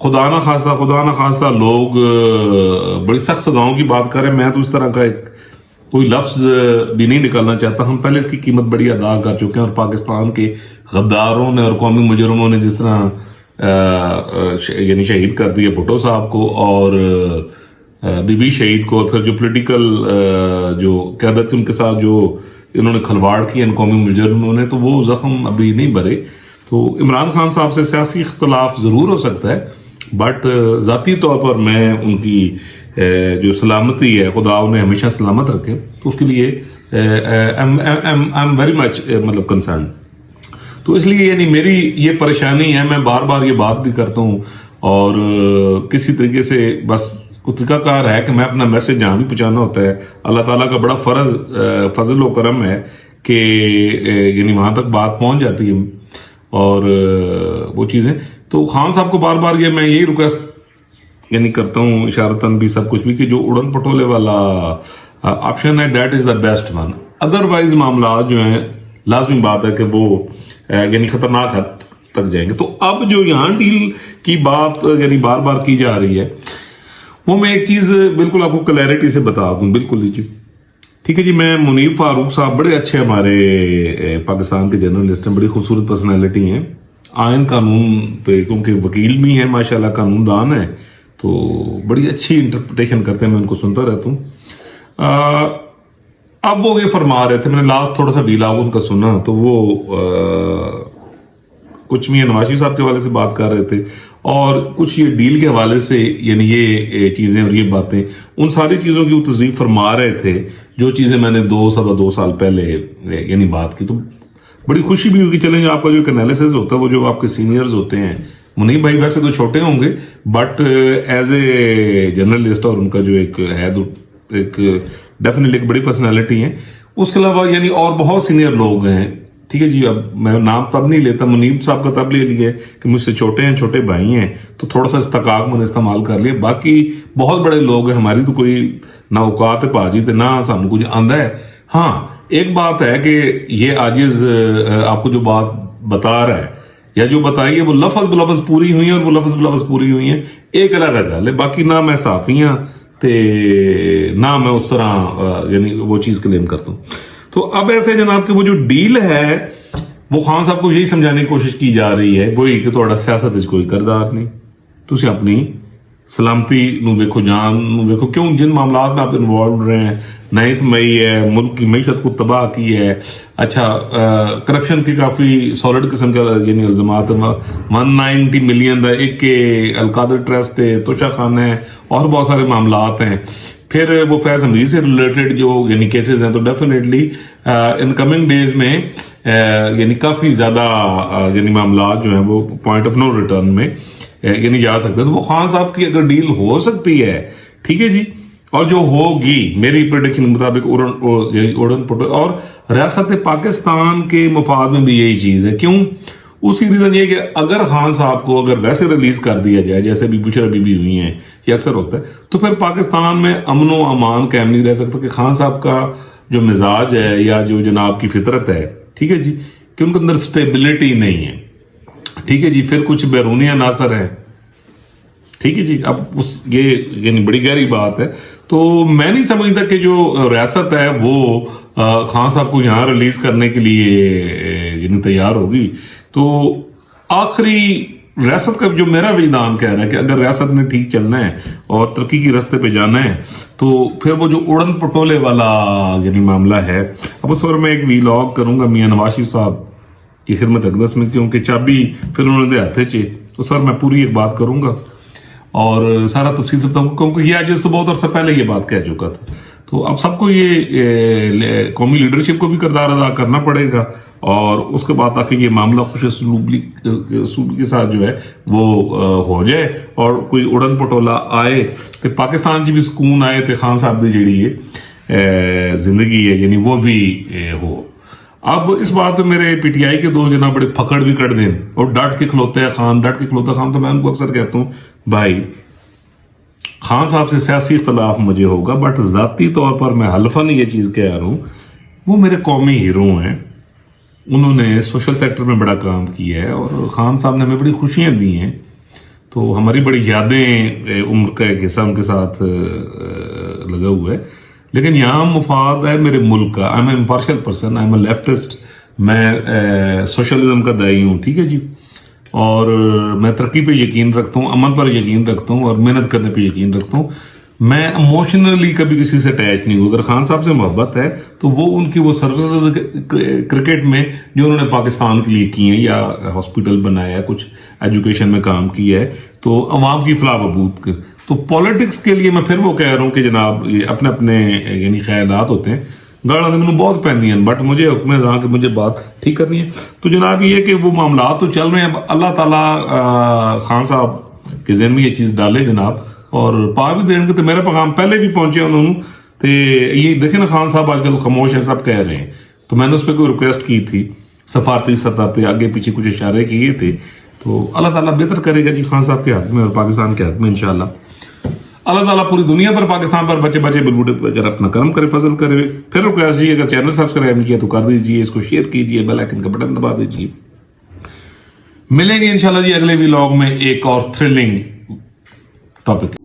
خدا نہ خواستہ لوگ بڑی سخت سزاؤں کی بات کریں، میں تو اس طرح کا ایک کوئی لفظ بھی نہیں نکالنا چاہتا. ہم پہلے اس کی قیمت بڑی ادا کر چکے ہیں، اور پاکستان کے غداروں نے اور قومی مجرموں نے جس طرح یعنی شہید کر دیا بھٹو صاحب کو اور بی بی شہید کو، اور پھر جو پولیٹیکل جو قیادت ان کے ساتھ جو انہوں نے کھلواڑ کیا ان قومی مجرموں نے، تو وہ زخم ابھی نہیں بھرے. تو عمران خان صاحب سے سیاسی اختلاف ضرور ہو سکتا ہے، بٹ ذاتی طور پر میں ان کی جو سلامتی ہے، خدا انہیں ہمیشہ سلامت رکھے، تو اس کے لیے آئی ایم ویری مچ مطلب کنسرن. تو اس لیے یعنی میری یہ پریشانی ہے، میں بار بار یہ بات بھی کرتا ہوں، اور کسی طریقے سے بس طریقہ کار ہے کہ میں اپنا میسج جہاں بھی پہنچانا ہوتا ہے، اللہ تعالیٰ کا بڑا فضل و کرم ہے کہ یعنی وہاں تک بات پہنچ جاتی ہے اور وہ چیزیں. تو خان صاحب کو بار بار یہ میں یہی ریکویسٹ یعنی کرتا ہوں، اشارتاً بھی سب کچھ بھی، کہ جو اڑن پٹولے والا آپشن ہے that is the best one. Otherwise معاملات جو ہیں لازمی بات ہے کہ وہ یعنی خطرناک حد تک جائیں گے. تو اب جو یہاں ڈیل کی بات یعنی بار بار کی جا رہی ہے، وہ میں ایک چیز بالکل آپ کو کلیئرٹی سے بتا دوں. بالکل جی ٹھیک ہے جی. میں منیب فاروق صاحب بڑے اچھے ہمارے پاکستان کے جرنلسٹ ہیں، بڑی خوبصورت پرسنالٹی ہیں، آئین قانون پہ کیونکہ وکیل بھی ہیں ماشاءاللہ، قانون دان ہیں، تو بڑی اچھی انٹرپریٹیشن کرتے ہیں، میں ان کو سنتا رہتا ہوں. اب وہ یہ فرما رہے تھے، میں نے لاسٹ تھوڑا سا ویلاگ ان کا سنا، تو وہ کچھ میاں نواز شریف صاحب کے حوالے سے بات کر رہے تھے، اور کچھ یہ ڈیل کے حوالے سے یعنی یہ چیزیں اور یہ باتیں، ان ساری چیزوں کی وہ تصدیق فرما رہے تھے جو چیزیں میں نے 2 سال پہلے یعنی بات کی. تو بڑی خوشی بھی ہوگی. چلیں آپ کا جو ایک انالیسز ہوتا ہے، وہ جو آپ کے سینئرز ہوتے ہیں، منیب بھائی ویسے تو چھوٹے ہوں گے بٹ ایز اے جرنلسٹ اور ان کا جو ایک ہے ایک ڈیفینیٹلی ایک بڑی پرسنالٹی ہے. اس کے علاوہ یعنی اور بہت سینئر لوگ ہیں. ٹھیک ہے جی. اب میں نام تب نہیں لیتا، منیب صاحب کا تب لے لیا کہ مجھ سے چھوٹے ہیں، چھوٹے بھائی ہیں، تو تھوڑا سا استقاق میں نے استعمال کر لیا. باقی بہت بڑے لوگ ہیں، ہماری تو کوئی نہ اوقات ہے پاجی تے نہ سانو کچھ آندا ہے. ہاں ایک بات ہے کہ یہ عاجز آپ کو جو بات بتا رہا ہے یا جو بتائی ہے وہ لفظ بلفظ پوری ہوئی ہیں، اور وہ لفظ بلفظ پوری ہوئی ہیں ایک الگ گل ہے. باقی نہ میں صحافی ہاں تے نہ میں اس طرح یعنی وہ چیز کلیم کرتا ہوں. تو اب ایسے جناب کہ وہ جو ڈیل ہے وہ خان صاحب کو یہی سمجھانے کی کوشش کی جا رہی ہے وہی کہ تھوڑا سیاست وچ کوئی کردار نہیں، تسی اپنی سلامتی نو دیکھو، جان نو دیکھو. کیوں جن معاملات میں آپ انوالو رہے ہیں، 9 مئی ہے، ملک کی معیشت کو تباہ کی ہے، اچھا کرپشن کی کافی سالڈ قسم کا یعنی الزامات 190 ملین دا ایک کے القادر ٹرسٹ ہے، توشہ خانہ ہے، اور بہت سارے معاملات ہیں. پھر وہ فیض حمید سے ریلیٹڈ جو یعنی کیسز ہیں، تو ڈیفینیٹلی ان کمنگ ڈیز میں یعنی کافی زیادہ یعنی معاملات جو ہیں وہ پوائنٹ آف نو ریٹرن میں یعنی جا سکتے ہیں. تو وہ خان صاحب کی اگر ڈیل ہو سکتی ہے، ٹھیک ہے جی، اور جو ہوگی میری پریڈکشن کے مطابق اڑن پٹول اور ریاست پاکستان کے مفاد میں بھی یہی چیز ہے. کیوں؟ اسی ریزن یہ کہ اگر خان صاحب کو اگر ویسے ریلیز کر دیا جائے جیسے بھی بشرا بی بی ہوئی ہیں، یہ اکثر ہوتا ہے، تو پھر پاکستان میں امن و امان قائم نہیں رہ سکتا. کہ خان صاحب کا جو مزاج ہے یا جو جناب کی فطرت ہے، ٹھیک ہے جی، کہ ان کے اندر سٹیبلٹی نہیں ہے. ٹھیک ہے جی. پھر کچھ بیرونی عناصر ہیں، ٹھیک ہے جی. اب یہ یعنی بڑی گہری بات ہے. تو میں نہیں سمجھتا کہ جو ریاست ہے وہ خان صاحب کو یہاں ریلیز کرنے کے لیے یعنی تیار ہوگی. تو آخری ریاست کا جو میرا وجدان کہہ رہا ہے کہ اگر ریاست نے ٹھیک چلنا ہے اور ترقی کی رستے پہ جانا ہے، تو پھر وہ جو اڑن پٹولے والا یعنی معاملہ ہے، اب اس پر میں ایک ویلاگ کروں گا میاں نواز شریف صاحب کی خدمت اقدس میں، کیونکہ چابی پھر انہوں نے دے ہاتھے چے، تو سر میں پوری ایک بات کروں گا اور سارا تفصیل سے بتاؤں گا، کیونکہ یہ عاجز تو بہت عرصہ پہلے یہ بات کہہ چکا تھا. تو اب سب کو یہ قومی لیڈرشپ کو بھی کردار ادا کرنا پڑے گا، اور اس کے بعد تاکہ یہ معاملہ خوش اسلوبی کے ساتھ جو ہے وہ ہو جائے اور کوئی اڑن پٹولا آئے تو پاکستان کی بھی سکون آئے، تو خان صاحب کی جیڑی ہے زندگی ہے یعنی وہ بھی ہو. اب اس بات پہ میرے پی ٹی آئی کے دوست جناب بڑے پھکڑ بھی کر دیں اور ڈٹ کے کھلوتے ہیں خان، ڈٹ کے کھلوتا خان. تو میں ان کو اکثر کہتا ہوں بھائی خان صاحب سے سیاسی اختلاف مجھے ہوگا، بٹ ذاتی طور پر میں حلفاً یہ چیز کہہ رہا ہوں، وہ میرے قومی ہیرو ہیں، انہوں نے سوشل سیکٹر میں بڑا کام کیا ہے، اور خان صاحب نے ہمیں بڑی خوشیاں دی ہیں. تو ہماری بڑی یادیں عمر کا ایک حصہ ان کے ساتھ لگا ہوا ہے. لیکن یہاں مفاد ہے میرے ملک کا. I am a impartial person, I am a leftist, میں سوشلزم کا داعی ہوں, ٹھیک ہے جی, اور میں ترقی پہ یقین رکھتا ہوں, امن پر یقین رکھتا ہوں, اور محنت کرنے پہ یقین رکھتا ہوں. میں ایموشنلی کبھی کسی سے اٹیچ نہیں ہوں. اگر خان صاحب سے محبت ہے تو وہ ان کی وہ سروسز کرکٹ میں جو انہوں نے پاکستان کے لیے کی ہیں, یا ہاسپٹل بنایا ہے, کچھ ایجوکیشن میں کام کیا ہے, تو عوام کی فلاح بہبود کے. تو پالیٹکس کے لیے میں پھر وہ کہہ رہا ہوں کہ جناب یہ اپنے اپنے یعنی خیالات ہوتے ہیں. گاڑا تو مجھے بہت پہنتی ہیں, بٹ مجھے حکم ہے کہ مجھے بات ٹھیک کرنی ہے. تو جناب یہ کہ وہ معاملات تو چل رہے ہیں. اللہ تعالیٰ خان صاحب کے ذہن میں یہ چیز ڈالے جناب, اور پا بھی دیں گے. تو میرے پیغام پہلے بھی پہنچے انہوں نے. تو یہ دیکھیں نا, خان صاحب آج کل خاموش ہیں, سب کہہ رہے ہیں. تو میں نے اس پہ کوئی ریکویسٹ کی تھی سفارتی سطح پہ, آگے پیچھے کچھ اشارے کیے تھے. تو اللہ تعالیٰ بہتر کرے گا جی خان صاحب کے حق میں اور پاکستان کے حق میں انشاءاللہ. اللہ تعالیٰ پوری دنیا پر, پاکستان پر, بچے بچے بلبوٹے پر اپنا کرم کرے, فضل کرے. پھر ریکویسٹ جی, اگر چینل سبسکرائب نہیں کیا تو کر دیجیے, اس کو شیئر کیجیے, بیل آئکن کا بٹن دبا دیجیے. ملیں گے انشاءاللہ جی اگلے ولاگ میں ایک اور تھرلنگ ٹاپک.